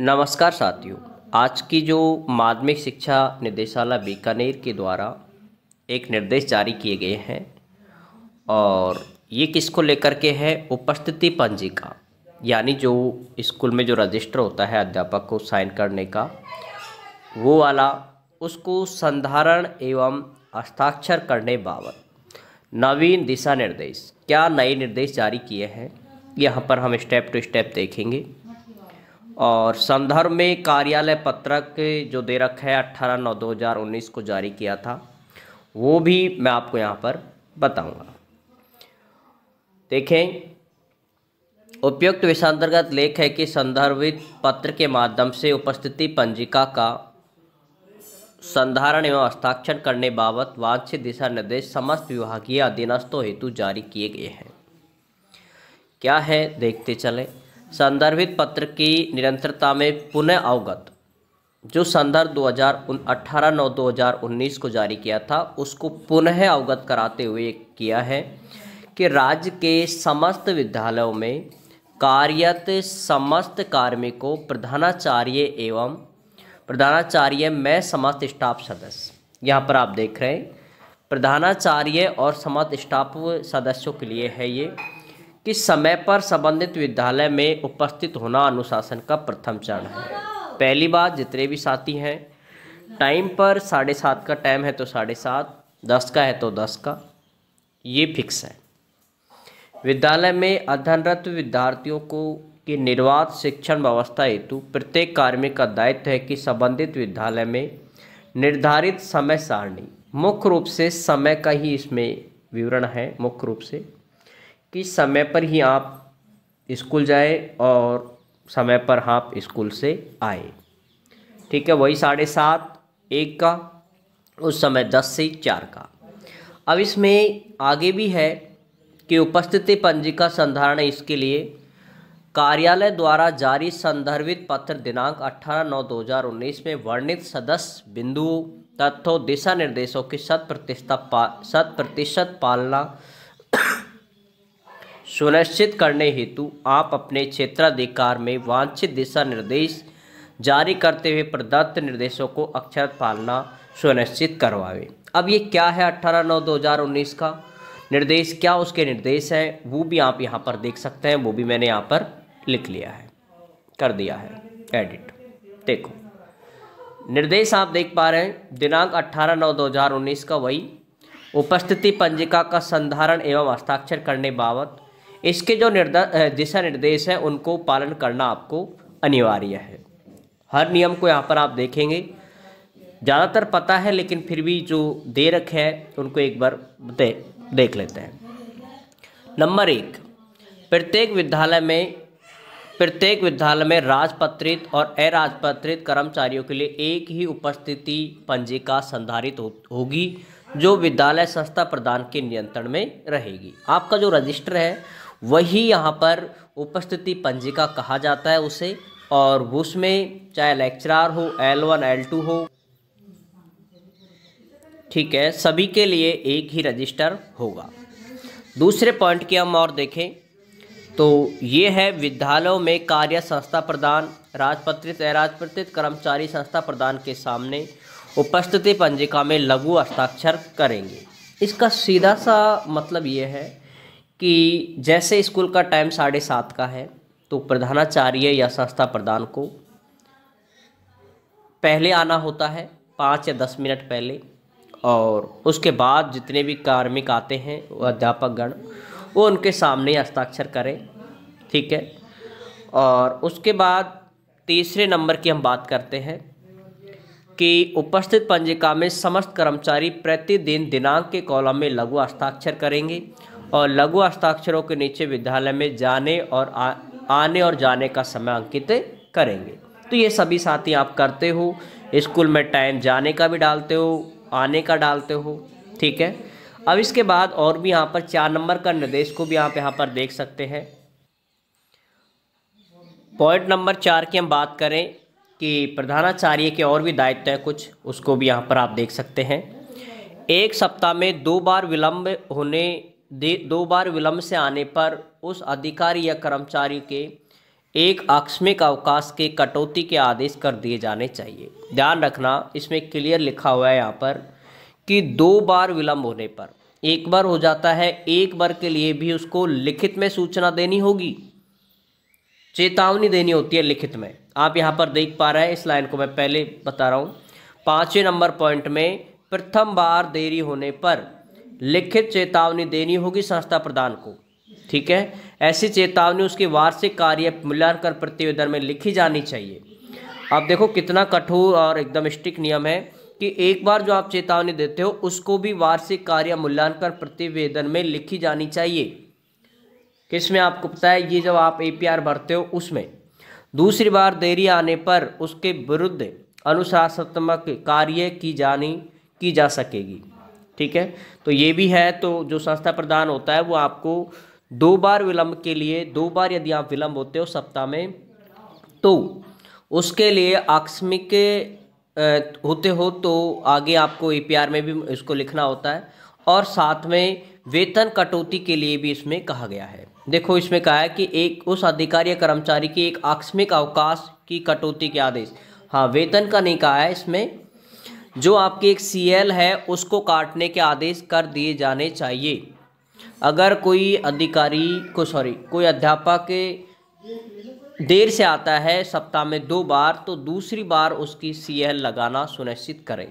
नमस्कार साथियों। आज की जो माध्यमिक शिक्षा निदेशालय बीकानेर के द्वारा एक निर्देश जारी किए गए हैं और ये किसको लेकर के है, उपस्थिति पंजिका, यानी जो स्कूल में जो रजिस्टर होता है अध्यापक को साइन करने का वो वाला, उसको संधारण एवं हस्ताक्षर करने बाबत नवीन दिशा निर्देश, क्या नए निर्देश जारी किए हैं यहाँ पर हम स्टेप टू स्टेप देखेंगे। और संदर्भ में कार्यालय पत्रक जो दे रखा है 18/9/2019 को जारी किया था वो भी मैं आपको यहाँ पर बताऊंगा। देखें, उपयुक्त विषयांतर्गत लेख है कि संदर्भित पत्र के माध्यम से उपस्थिति पंजिका का संधारण एवं हस्ताक्षर करने बाबत वांछित दिशा निर्देश समस्त विभागीय अधीनस्थों हेतु जारी किए गए हैं। क्या है देखते चले। संदर्भित पत्र की निरंतरता में पुनः अवगत, जो संदर्भ 18/9/2019 को जारी किया था उसको पुनः अवगत कराते हुए किया है कि राज्य के समस्त विद्यालयों में कार्यरत समस्त कार्मिकों, प्रधानाचार्य में समस्त स्टाफ सदस्य, यहाँ पर आप देख रहे हैं प्रधानाचार्य और समस्त स्टाफ सदस्यों के लिए है ये कि समय पर संबंधित विद्यालय में उपस्थित होना अनुशासन का प्रथम चरण है। पहली बात, जितने भी साथी हैं टाइम पर 7:30 का टाइम है तो 7:30, 10 का है तो 10 का, ये फिक्स है। विद्यालय में अध्ययनरत विद्यार्थियों को की निर्बाध शिक्षण व्यवस्था हेतु प्रत्येक कार्मिक का दायित्व है कि संबंधित विद्यालय में निर्धारित समय सारणी, मुख्य रूप से समय का ही इसमें विवरण है, मुख्य रूप से कि समय पर ही आप स्कूल जाए और समय पर आप स्कूल से आए। ठीक है, वही 7:30, 1 का, उस समय 10 से 4 का। अब इसमें आगे भी है कि उपस्थिति पंजिका संधारण, इसके लिए कार्यालय द्वारा जारी संदर्भित पत्र दिनांक 18/9/2019 में वर्णित सदस्य बिंदुओं, तथ्यों, दिशा निर्देशों की 100% पालना सुनिश्चित करने हेतु आप अपने क्षेत्राधिकार में वांछित दिशा निर्देश जारी करते हुए प्रदत्त निर्देशों को अक्षरशः पालना सुनिश्चित करवावे। अब ये क्या है 18/9/2019 का निर्देश, क्या उसके निर्देश हैं वो भी आप यहाँ पर देख सकते हैं, वो भी मैंने यहाँ पर लिख लिया है, कर दिया है एडिट। देखो निर्देश आप देख पा रहे हैं, दिनांक 18/9/2019 का वही उपस्थिति पंजिका का संधारण एवं हस्ताक्षर करने बाबत इसके जो दिशा निर्देश हैं उनको पालन करना आपको अनिवार्य है। हर नियम को यहाँ पर आप देखेंगे, ज़्यादातर पता है लेकिन फिर भी जो दे रखे हैं उनको एक बार देख लेते हैं। नंबर 1, प्रत्येक विद्यालय में राजपत्रित और अराजपत्रित कर्मचारियों के लिए एक ही उपस्थिति पंजिका संधारित होगी जो विद्यालय संस्था प्रदान के नियंत्रण में रहेगी। आपका जो रजिस्टर है वही यहाँ पर उपस्थिति पंजिका कहा जाता है उसे, और उसमें चाहे लेक्चरर हो, L1 L2 हो, ठीक है, सभी के लिए एक ही रजिस्टर होगा। दूसरे पॉइंट की हम और देखें तो ये है विद्यालयों में कार्य संस्था प्रदान, राजपत्रित अराजपत्रित कर्मचारी संस्था प्रदान के सामने उपस्थिति पंजिका में लघु हस्ताक्षर करेंगे। इसका सीधा सा मतलब ये है कि जैसे स्कूल का टाइम 7:30 का है तो प्रधानाचार्य या संस्था प्रधान को पहले आना होता है, 5 या 10 मिनट पहले, और उसके बाद जितने भी कार्मिक आते हैं वो अध्यापक गण वो उनके सामने हस्ताक्षर करें। ठीक है, और उसके बाद तीसरे नंबर की हम बात करते हैं कि उपस्थित पंजिका में समस्त कर्मचारी प्रतिदिन दिनांक के कॉलम में लघु हस्ताक्षर करेंगे और लघु हस्ताक्षरों के नीचे विद्यालय में जाने और आने और जाने का समय अंकित करेंगे। तो ये सभी साथी आप करते हो, स्कूल में टाइम जाने का भी डालते हो, आने का डालते हो। ठीक है, अब इसके बाद और भी यहाँ पर 4 नंबर का निर्देश को भी आप यहाँ पर देख सकते हैं। पॉइंट नंबर 4 की हम बात करें कि प्रधानाचार्य के और भी दायित्व हैं कुछ, उसको भी यहाँ पर आप देख सकते हैं। 1 सप्ताह में 2 बार विलंब से आने पर उस अधिकारी या कर्मचारी के एक आकस्मिक अवकाश के कटौती के आदेश कर दिए जाने चाहिए। ध्यान रखना, इसमें क्लियर लिखा हुआ है यहाँ पर कि 2 बार विलंब होने पर, एक बार हो जाता है, एक बार के लिए भी उसको लिखित में सूचना देनी होगी, चेतावनी देनी होती है लिखित में। आप यहाँ पर देख पा रहे हैं, इस लाइन को मैं पहले बता रहा हूँ। 5वें नंबर पॉइंट में प्रथम बार देरी होने पर लिखित चेतावनी देनी होगी संस्था प्रधान को। ठीक है, ऐसी चेतावनी उसके वार्षिक कार्य मूल्यांकन प्रतिवेदन में लिखी जानी चाहिए। अब देखो कितना कठोर और एकदम स्ट्रिक्ट नियम है कि एक बार जो आप चेतावनी देते हो उसको भी वार्षिक कार्य मूल्यांकन प्रतिवेदन में लिखी जानी चाहिए। किसमें? आपको पता है, ये जब आप APR भरते हो उसमें। दूसरी बार देरी आने पर उसके विरुद्ध अनुशासनात्मक कार्य की जा सकेगी। ठीक है, तो ये भी है। तो जो संस्था प्रधान होता है वो आपको 2 बार विलंब के लिए, 2 बार यदि आप विलंब होते हो सप्ताह में, तो उसके लिए आकस्मिक होते हो तो आगे आपको APR में भी इसको लिखना होता है, और साथ में वेतन कटौती के लिए भी इसमें कहा गया है। देखो इसमें कहा है कि एक उस अधिकारी या कर्मचारी की एक आकस्मिक अवकाश की कटौती के आदेश, हाँ वेतन का नहीं कहा है इसमें, जो आपकी एक CL है उसको काटने के आदेश कर दिए जाने चाहिए। अगर कोई कोई अध्यापक देर से आता है सप्ताह में 2 बार, तो दूसरी बार उसकी CL लगाना सुनिश्चित करें।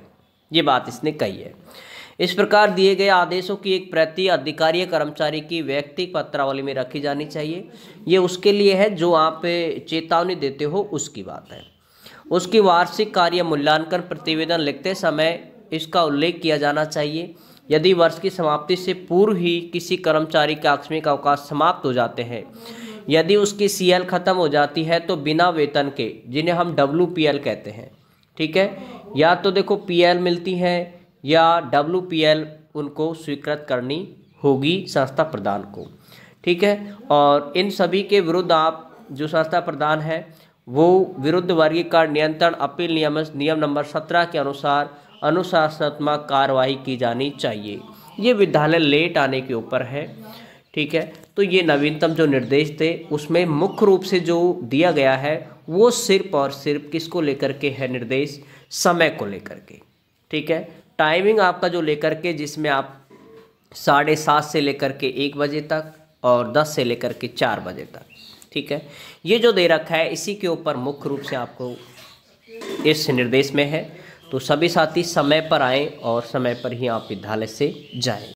ये बात इसने कही है। इस प्रकार दिए गए आदेशों की एक प्रति अधिकारी या कर्मचारी की व्यक्तिगत पत्रावली में रखी जानी चाहिए। ये उसके लिए है जो आप चेतावनी देते हो उसकी बात है। उसकी वार्षिक कार्य मूल्यांकन प्रतिवेदन लिखते समय इसका उल्लेख किया जाना चाहिए। यदि वर्ष की समाप्ति से पूर्व ही किसी कर्मचारी के आकस्मिक अवकाश समाप्त हो जाते हैं, यदि उसकी CL खत्म हो जाती है, तो बिना वेतन के, जिन्हें हम WPL कहते हैं, ठीक है, या तो देखो PL मिलती है या WPL उनको स्वीकृत करनी होगी संस्था प्रधान को। ठीक है, और इन सभी के विरुद्ध आप जो संस्था प्रधान है वो विरुद्ध वर्गीकरण नियंत्रण अपील नियम नंबर 17 के अनुसार अनुशासनात्मक कार्रवाई की जानी चाहिए। ये विद्यालय लेट आने के ऊपर है। ठीक है, तो ये नवीनतम जो निर्देश थे उसमें मुख्य रूप से जो दिया गया है वो सिर्फ और सिर्फ किसको लेकर के है? निर्देश समय को लेकर के। ठीक है, टाइमिंग आपका जो लेकर के, जिसमें आप 7:30 से लेकर के 1 बजे तक और 10 से लेकर के 4 बजे तक। ठीक है, ये जो दे रखा है इसी के ऊपर मुख्य रूप से आपको इस निर्देश में है। तो सभी साथी समय पर आएँ और समय पर ही आप विद्यालय से जाएं।